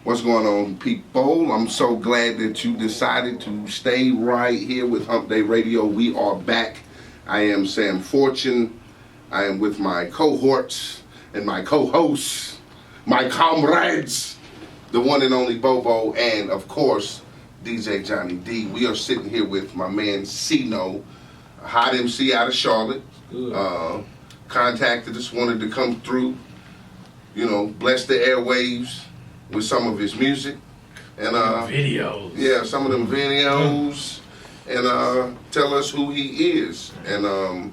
What's going on, people? I'm so glad that you decided to stay right here with Hump Day Radio. We are back. I am Sam Fortune. I am with my cohorts and my co-hosts, my comrades, the one and only Bobo, and of course, DJ Johnny D. We are sitting here with my man CINO, a hot MC out of Charlotte. Contacted us, wanted to come through, bless the airwaves with some of his music and videos. Yeah, some of them videos, and tell us who he is. And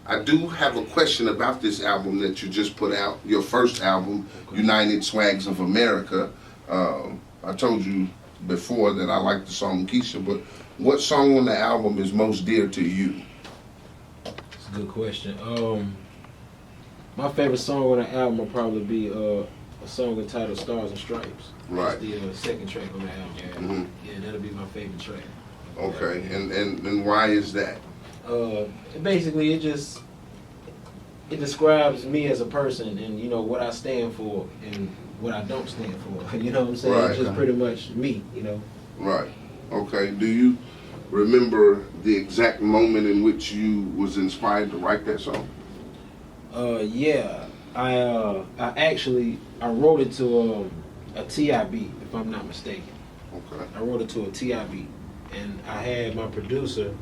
I do have a question about this album that you just put out, your first album, United Swags of America. I told you before that I like the song Keisha, but what song on the album is most dear to you? That's a good question. My favorite song on the album will probably be a song entitled Stars and Stripes. Right. It's the second track on the album. Mm-hmm. Yeah, that'll be my favorite track. Okay, and why is that? Basically, it describes me as a person and, what I stand for and what I don't stand for. You know what I'm saying? Right. It's just pretty much me, Right. Okay. Do you remember the exact moment in which you was inspired to write that song? Yeah. I wrote it to a TI beat, if I'm not mistaken. Okay. I wrote it to a TI beat, and I had my producer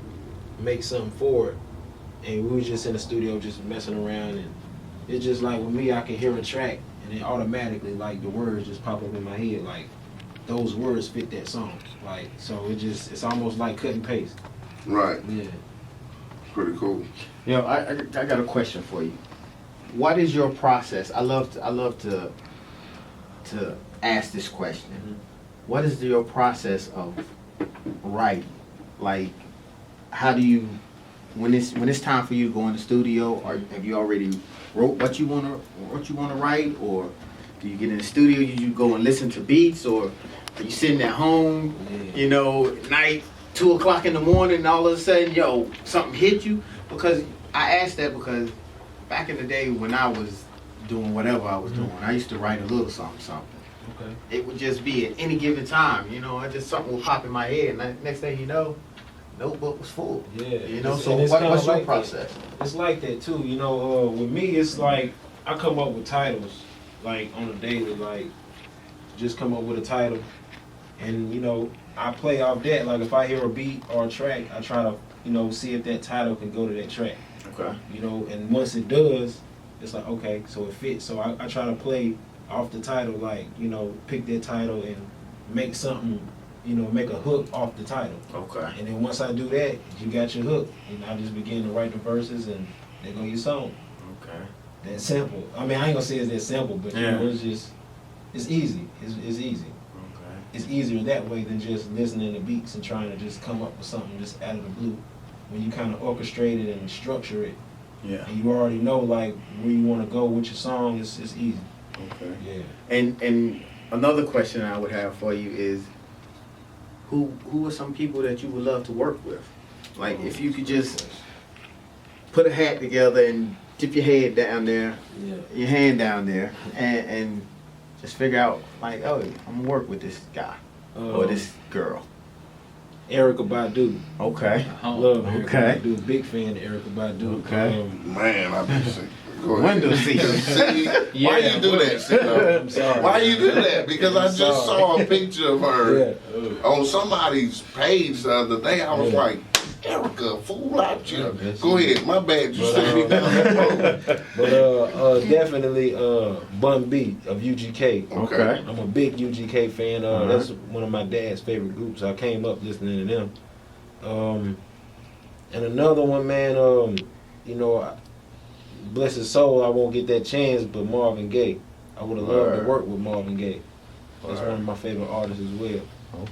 make something for it, and we was just in the studio just messing around, and it's just like with me, I can hear a track, and then automatically like the words just pop up in my head, like those words fit that song, like so it's almost like cut and paste. Right. Yeah. Pretty cool. I got a question for you. What is your process? I love to ask this question. Mm-hmm. What is your process of writing? Like, how do you, when it's time for you to go in the studio, or have you already wrote what you wanna write, or do you get in the studio, you go and listen to beats, or are you sitting at home, night 2 o'clock in the morning, and all of a sudden, something hit you? Because I asked that because back in the day when I was doing whatever I was doing, I used to write a little something. Okay. It would just be at any given time, just something would pop in my head, and next thing you know, notebook was full. Yeah. So what's what's your like process? That. It's like that too, with me it's like I come up with titles like on a daily, like just come up with a title, and I play off that. Like if I hear a beat or a track, I try to see if that title can go to that track. Okay. And once it does, it's like okay, so it fits. So I try to play off the title, like pick that title and make something, make a hook off the title. Okay. And then once I do that, you got your hook, and I just begin to write the verses, and there go your song. Okay. That simple. I mean, I ain't gonna say it's that simple, but it's easy. It's easy. Okay. It's easier that way than just listening to beats and trying to just come up with something just out of the blue. When you kind of orchestrate it and structure it, Yeah. and you already know like where you want to go with your song, it's easy. Okay. Yeah. And another question I would have for you is, who are some people that you would love to work with? Like if you could just put a hat together and dip your head down there, your hand down there, and just figure out like, oh, I'm gonna work with this guy or this girl. Erykah Badu. Okay. Love Erykah Okay. Badu. Big fan of Erykah Badu. Okay. Man, I've been sick. Go ahead. Window seat. See, why you do that, CINO? I'm sorry. Why you do that? Because I just saw a picture of her on somebody's page the other day. I was like, Erykah, fool out you. Go ahead, my bad. You said me down that road. But definitely Bun B of UGK. Okay. I'm a big UGK fan. That's one of my dad's favorite groups. I came up listening to them. And another one, man, bless his soul, I won't get that chance, but Marvin Gaye. I would have loved to work with Marvin Gaye. That's one of my favorite artists as well.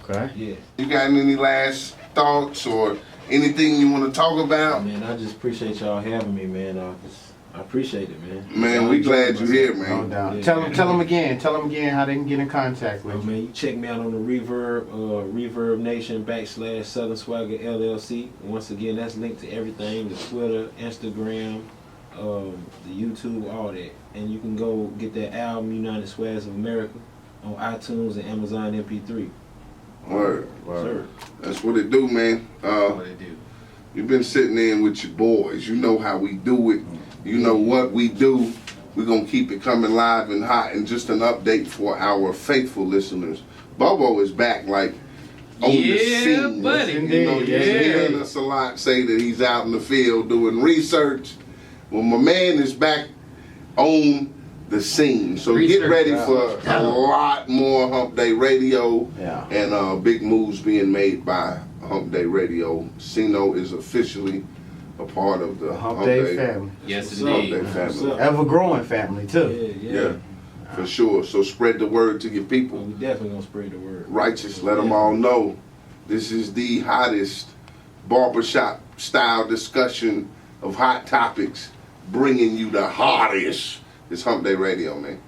Okay. Yeah. You got any last thoughts or anything you want to talk about? Man, I just appreciate y'all having me, man. I appreciate it, man. Man, we glad you're here, No man. doubt. Yeah. Tell them again how they can get in contact with you. Man, you check me out on the Reverb Nation / Southern Swagger LLC. Once again, that's linked to everything: the Twitter, Instagram, the YouTube, all that. And you can go get that album, United Swags of America. on iTunes and Amazon MP3. Word. Sir. That's what it do, man. What they do. You've been sitting in with your boys. You know how we do it. You know what we do. We're going to keep it coming live and hot. And just an update for our faithful listeners. Bobo is back, like, on the scene. buddy. You know, you're hearing us a lot say that he's out in the field doing research. Well, my man is back on the scene. So get ready for a lot more Hump Day Radio and big moves being made by Hump Day Radio. CINO is officially a part of the Hump Day family. Yes, Hump Day family. Ever growing family too. Yeah, for sure. So spread the word to your Well, people. we definitely gonna spread the word. Righteous, let them all know this is the hottest barbershop style discussion of hot topics, bringing you the hottest. It's Hump Day Radio, man.